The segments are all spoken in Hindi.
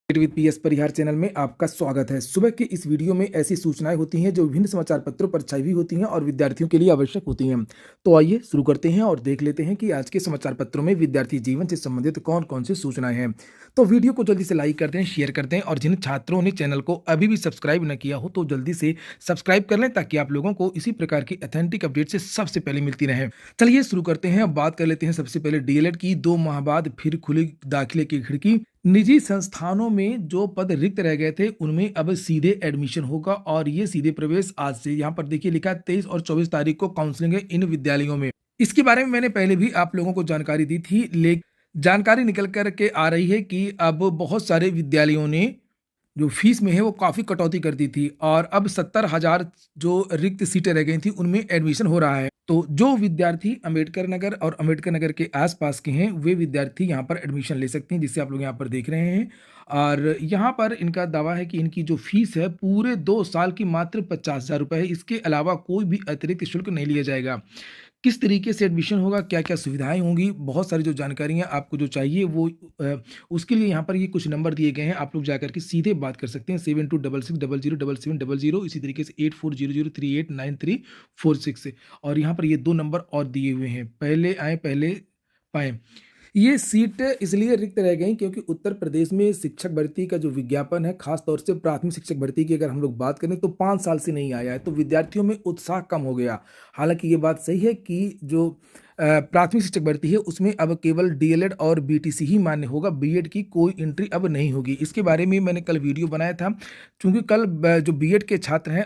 विद पीएस परिहार चैनल में आपका स्वागत है। सुबह के इस वीडियो में ऐसी सूचनाएं होती हैं जो विभिन्न समाचार पत्रों पर छाई हुई होती हैं और विद्यार्थियों के लिए आवश्यक होती हैं। तो आइए शुरू करते हैं और देख लेते हैं कि आज के समाचार पत्रों में विद्यार्थी जीवन से संबंधित कौन-कौन सी सूचनाएं हैं। तो वीडियो को जल्दी से लाइक कर दें, शेयर कर दें और जिन छात्रों ने चैनल को अभी भी सब्सक्राइब न किया हो तो जल्दी से सब्सक्राइब कर लें ताकि आप लोगों को इसी प्रकार की ऑथेंटिक अपडेट से सबसे पहले मिलती रहे। चलिए शुरू करते हैं। अब बात कर लेते हैं सबसे पहले डीएलएड की। 2 माह बाद फिर खुली दाखिले की खिड़की। निजी संस्थानों में जो पद रिक्त रह गए थे उनमें अब सीधे एडमिशन होगा और ये सीधे प्रवेश आज से। यहाँ पर देखिए लिखा है 23 और 24 तारीख को काउंसलिंग है इन विद्यालयों में। इसके बारे में मैंने पहले भी आप लोगों को जानकारी दी थी, लेकिन जानकारी निकल कर के आ रही है कि अब बहुत सारे विद्यालयों ने जो फीस में है वो काफ़ी कटौती कर दी थी और अब 70,000 जो रिक्त सीटें रह गई थी उनमें एडमिशन हो रहा है। तो जो विद्यार्थी अंबेडकर नगर और अंबेडकर नगर के आसपास के हैं वे विद्यार्थी यहाँ पर एडमिशन ले सकते हैं, जिसे आप लोग यहाँ पर देख रहे हैं। और यहाँ पर इनका दावा है कि इनकी जो फीस है पूरे 2 साल की मात्र 50,000 रुपये है। इसके अलावा कोई भी अतिरिक्त शुल्क नहीं लिया जाएगा। किस तरीके से एडमिशन होगा, क्या-क्या सुविधाएँ होंगी, बहुत सारी जो जानकारियाँ आपको जो चाहिए वो उसके लिए यहाँ पर ये कुछ नंबर दिए गए हैं। आप लोग जाकर के सीधे बात कर सकते हैं 7266007777 इसी तरीके से 8400389346 से। और यहाँ पर ये 2 नंबर और दिए हुए हैं। पहले आएँ पहले पाएँ। ये सीट इसलिए रिक्त रह गई क्योंकि उत्तर प्रदेश में शिक्षक भर्ती का जो विज्ञापन है, खास तौर से प्राथमिक शिक्षक भर्ती की अगर हम लोग बात करें तो 5 साल से नहीं आया है, तो विद्यार्थियों में उत्साह कम हो गया। हालाँकि ये बात सही है कि जो प्राथमिक शिक्षक भर्ती है उसमें अब केवल डीएलएड और बीटीसी ही मान्य होगा, बीएड की कोई एंट्री अब नहीं होगी। इसके बारे में मैंने कल वीडियो बनाया था, चूँकि कल जो बीएड के छात्र हैं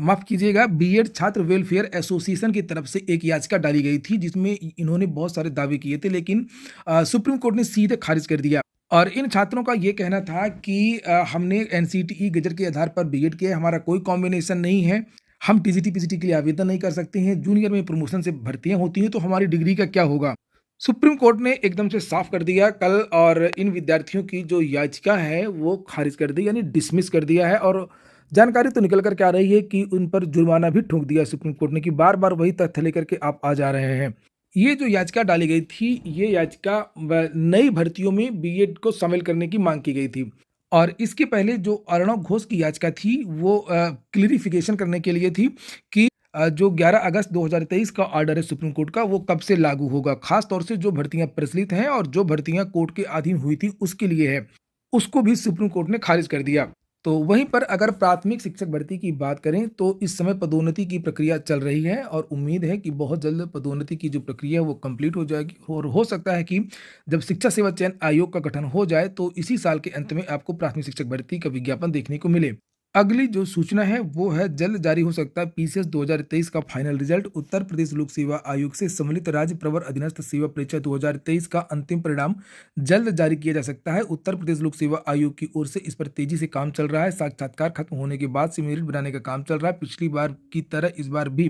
माफ़ कीजिएगा, बीएड छात्र वेलफेयर एसोसिएशन की तरफ से एक याचिका डाली गई थी जिसमें इन्होंने बहुत सारे दावे किए थे, लेकिन सुप्रीम कोर्ट ने सीधे खारिज कर दिया। और इन छात्रों का ये कहना था कि हमने एनसीटीई गजट के आधार पर बीएड किया है, हमारा कोई कॉम्बिनेशन नहीं है, हम टीजीटी पीजीटी के लिए आवेदन नहीं कर सकते हैं, जूनियर में प्रमोशन से भर्तियां होती हैं तो हमारी डिग्री का क्या होगा। सुप्रीम कोर्ट ने एकदम से साफ कर दिया कल और इन विद्यार्थियों की जो याचिका है वो खारिज कर दी, यानी डिसमिस कर दिया है। और जानकारी तो निकल कर के आ रही है कि उन पर जुर्माना भी ठोक दिया सुप्रीम कोर्ट ने, कि बार बार वही तथ्य लेकर के आप आ जा रहे हैं। ये जो याचिका डाली गई थी, ये याचिका नई भर्तियों में बीएड को शामिल करने की मांग की गई थी। और इसके पहले जो अर्णव घोष की याचिका थी वो क्लियरिफिकेशन करने के लिए थी कि जो 11 अगस्त 2023 का ऑर्डर है सुप्रीम कोर्ट का वो कब से लागू होगा, खास तौर से जो भर्तियां प्रचलित हैं और जो भर्तियां कोर्ट के अधीन हुई थी उसके लिए है, उसको भी सुप्रीम कोर्ट ने खारिज कर दिया। तो वहीं पर अगर प्राथमिक शिक्षक भर्ती की बात करें तो इस समय पदोन्नति की प्रक्रिया चल रही है और उम्मीद है कि बहुत जल्द पदोन्नति की जो प्रक्रिया है वो कंप्लीट हो जाएगी और हो सकता है कि जब शिक्षा सेवा चयन आयोग का गठन हो जाए तो इसी साल के अंत में आपको प्राथमिक शिक्षक भर्ती का विज्ञापन देखने को मिले। अगली जो सूचना है वो है जल्द जारी हो सकता है पीसीएस 2023 का फाइनल रिजल्ट। उत्तर प्रदेश लोक सेवा आयोग से सम्मिलित राज्य प्रवर अधीनस्थ सेवा परीक्षा 2023 का अंतिम परिणाम जल्द जारी किया जा सकता है। उत्तर प्रदेश लोक सेवा आयोग की ओर से इस पर तेजी से काम चल रहा है। साक्षात्कार खत्म होने के बाद से मेरिट बनाने का काम चल रहा है। पिछली बार की तरह इस बार भी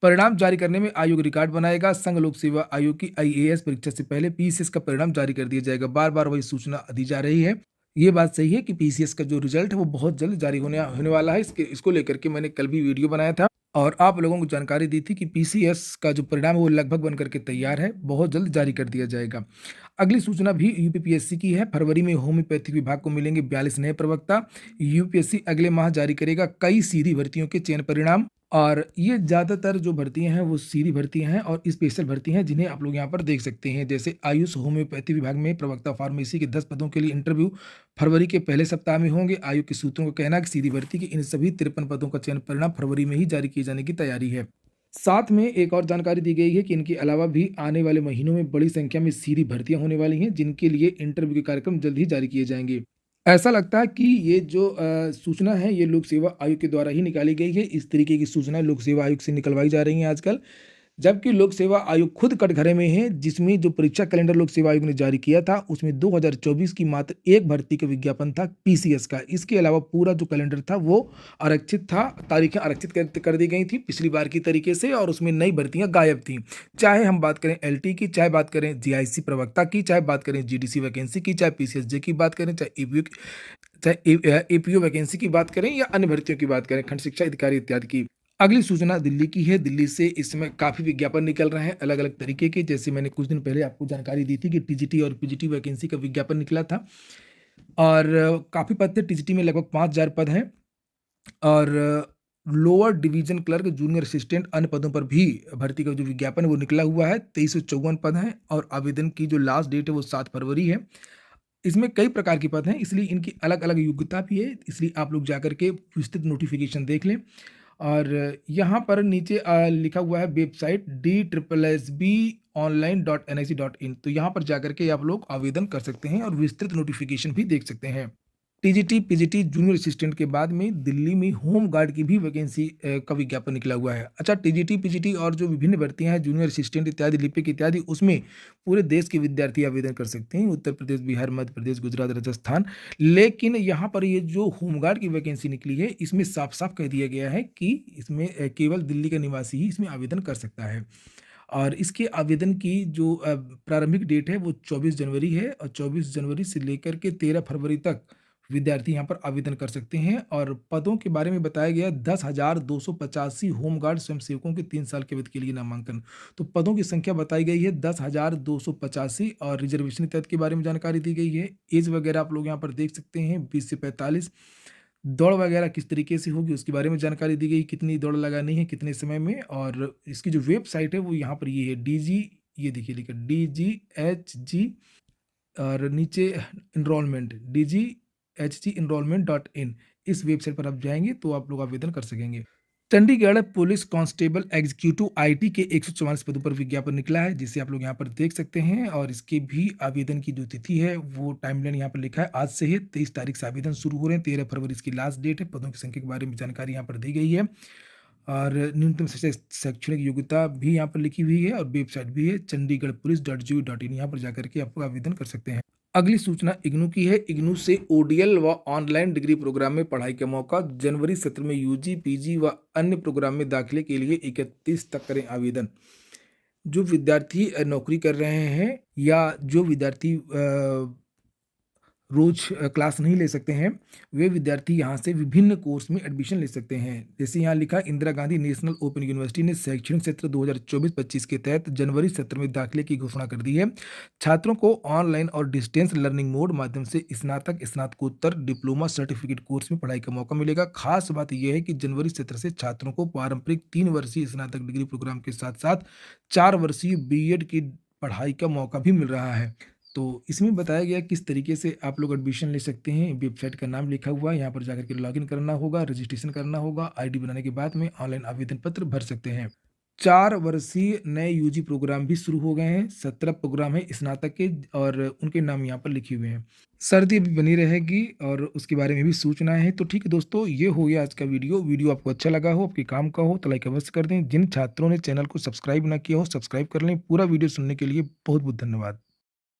परिणाम जारी करने में आयोग रिकॉर्ड बनाएगा। संघ लोक सेवा आयोग की आईएएस परीक्षा से पहले पीसीएस का परिणाम जारी कर दिया जाएगा। बार बार वही सूचना दी जा रही है। ये बात सही है कि पीसीएस का जो रिजल्ट है वो बहुत जल्द जारी होने वाला है। इसको लेकर के मैंने कल भी वीडियो बनाया था और आप लोगों को जानकारी दी थी कि पीसीएस का जो परिणाम है वो लगभग बनकर के तैयार है, बहुत जल्द जारी कर दिया जाएगा। अगली सूचना भी यूपीपीएससी की है। फरवरी में होम्योपैथिक विभाग को मिलेंगे 42 नए प्रवक्ता। यूपीएससी अगले माह जारी करेगा कई सीधी भर्तियों के चयन परिणाम और ये ज़्यादातर जो भर्तियां हैं वो सीधी भर्तियां हैं और स्पेशल भर्ती हैं जिन्हें आप लोग यहाँ पर देख सकते हैं। जैसे आयुष होम्योपैथी विभाग में प्रवक्ता फार्मेसी के 10 पदों के लिए इंटरव्यू फरवरी के पहले सप्ताह में होंगे। आयोग के सूत्रों का कहना है कि सीधी भर्ती के इन सभी 53 पदों का चयन परिणाम फरवरी में ही जारी किए जाने की तैयारी है। साथ में एक और जानकारी दी गई है कि इनके अलावा भी आने वाले महीनों में बड़ी संख्या में सीधी भर्तियां होने वाली हैं जिनके लिए इंटरव्यू के कार्यक्रम जल्द ही जारी किए जाएंगे। ऐसा लगता है कि ये जो सूचना है ये लोक सेवा आयोग के द्वारा ही निकाली गई है। इस तरीके की सूचना लोक सेवा आयोग से निकलवाई जा रही हैं आजकल, जबकि लोक सेवा आयोग खुद कटघरे में है, जिसमें जो परीक्षा कैलेंडर लोक सेवा आयोग ने जारी किया था उसमें 2024 की मात्र एक भर्ती का विज्ञापन था पीसीएस का। इसके अलावा पूरा जो कैलेंडर था वो आरक्षित था, तारीखें आरक्षित कर दी गई थी पिछली बार की तरीके से और उसमें नई भर्तियां गायब थी। चाहे हम बात करें एलटी की, चाहे बात करें जीआईसी प्रवक्ता की, चाहे बात करें जीडीसी वैकेंसी की, चाहे पीसीएसजे की बात करें, चाहे एपीओ वैकेंसी की बात करें या अन्य भर्तियों की बात करें, खंड शिक्षा अधिकारी इत्यादि की। अगली सूचना दिल्ली की है। दिल्ली से इस समय काफ़ी विज्ञापन निकल रहे हैं अलग-अलग तरीके के। जैसे मैंने कुछ दिन पहले आपको जानकारी दी थी कि टीजीटी और पीजीटी वैकेंसी का विज्ञापन निकला था। और काफ़ी पद थे, टीजीटी में लगभग 5000 पद हैं और lower division clerk, junior assistant, अन्य पदों पर भी भर्ती का जो विज्ञापन है वो निकला हुआ है। 2354 पद हैं और आवेदन की जो लास्ट डेट है वो 7 फरवरी है। इसमें कई प्रकार के पद हैं, इसलिए इनकी अलग-अलग योग्यता भी है, इसलिए आप लोग जाकर के विस्तृत नोटिफ़िकेशन देख लें। और यहाँ पर नीचे लिखा हुआ है वेबसाइट DSSBonline.nic.in, तो यहाँ पर जाकर के आप लोग आवेदन कर सकते हैं और विस्तृत नोटिफ़िकेशन भी देख सकते हैं। टीजीटी, पीजीटी, जूनियर असिस्टेंट के बाद में दिल्ली में होम गार्ड की भी वैकेंसी का विज्ञापन निकला हुआ है। अच्छा, टीजीटी, पीजीटी और जो विभिन्न भर्तियाँ हैं, जूनियर असिस्टेंट इत्यादि, लिपिक इत्यादि, उसमें पूरे देश के विद्यार्थी आवेदन कर सकते हैं, उत्तर प्रदेश, बिहार, मध्य प्रदेश, गुजरात, राजस्थान। लेकिन यहाँ पर ये जो होम गार्ड की वैकेंसी निकली है, इसमें साफ-साफ कह दिया गया है कि इसमें केवल दिल्ली का निवासी ही इसमें आवेदन कर सकता है। और इसके आवेदन की जो प्रारंभिक डेट है वो 24 जनवरी है और 24 जनवरी से लेकर के 13 फरवरी तक विद्यार्थी यहाँ पर आवेदन कर सकते हैं। और पदों के बारे में बताया गया 10,285 होमगार्ड स्वयंसेवकों के 3 साल के अवधि के लिए नामांकन। तो पदों की संख्या बताई गई है 10,285 और रिजर्वेशन इत्यादि के बारे में जानकारी दी गई है। एज वगैरह आप लोग यहाँ पर देख सकते हैं 20 से 45। दौड़ वगैरह किस तरीके से होगी उसके बारे में जानकारी दी गई, कितनी दौड़ लगानी है, कितने समय में। और इसकी जो वेबसाइट है वो यहाँ पर ये है डीजी, ये देखिए लिखा DGHG और नीचे एनरोलमेंट DGHG enrollment.in, इस वेबसाइट पर आप जाएंगे तो आप लोग आवेदन कर सकेंगे। Chandigarh police constable executive IT के 144 पदों पर विज्ञापन निकला है, जिसे आप लोग यहाँ पर देख सकते हैं। और इसके भी आवेदन की जो तिथि है वो टाइमलाइन यहाँ पर लिखा है, आज से ही 23 तारीख से आवेदन शुरू हो रहे हैं, 13 फरवरी इसकी लास्ट डेट है। पदों की संख्या के बारे में जानकारी यहाँ पर दी गई है और न्यूनतम शैक्षणिक योग्यता भी यहाँ पर लिखी हुई है और वेबसाइट भी है chandigarhpolice.gov.in, यहाँ पर जाकर के आप लोग आवेदन कर सकते हैं। अगली सूचना इग्नू की है। इग्नू से ओडीएल व ऑनलाइन डिग्री प्रोग्राम में पढ़ाई का मौका। जनवरी सत्र में यूजी, पीजी व अन्य प्रोग्राम में दाखिले के लिए 31 तक करें आवेदन। जो विद्यार्थी नौकरी कर रहे हैं या जो विद्यार्थी रोज क्लास नहीं ले सकते हैं, वे विद्यार्थी यहाँ से विभिन्न कोर्स में एडमिशन ले सकते हैं। जैसे यहाँ लिखा, Indira Gandhi national open university ने शैक्षणिक सत्र 2024-25 के तहत जनवरी सत्र में दाखिले की घोषणा कर दी है। छात्रों को ऑनलाइन और डिस्टेंस लर्निंग मोड माध्यम से स्नातक, स्नातकोत्तर, डिप्लोमा, सर्टिफिकेट कोर्स में पढ़ाई का मौका मिलेगा। खास बात यह है कि जनवरी सत्र से छात्रों को पारंपरिक 3 वर्षीय स्नातक डिग्री प्रोग्राम के साथ साथ 4 वर्षीय बीएड की पढ़ाई का मौका भी मिल रहा है। तो इसमें बताया गया किस तरीके से आप लोग एडमिशन ले सकते हैं। वेबसाइट का नाम लिखा हुआ है, यहाँ पर जाकर के लॉगिन करना होगा, रजिस्ट्रेशन करना होगा, आईडी बनाने के बाद में ऑनलाइन आवेदन पत्र भर सकते हैं। 4 वर्षीय नए यूजी प्रोग्राम भी शुरू हो गए हैं। 17 प्रोग्राम है स्नातक के और उनके नाम यहाँ पर लिखे हुए हैं। सर्दी अभी बनी रहेगी और उसके बारे में भी सूचना है। तो ठीक है दोस्तों, ये हो गया आज का वीडियो आपको अच्छा लगा हो, आपके काम का हो तो लाइक अवश्य कर दें। जिन छात्रों ने चैनल को सब्सक्राइब ना किया हो, सब्सक्राइब कर लें। पूरा वीडियो सुनने के लिए बहुत बहुत धन्यवाद।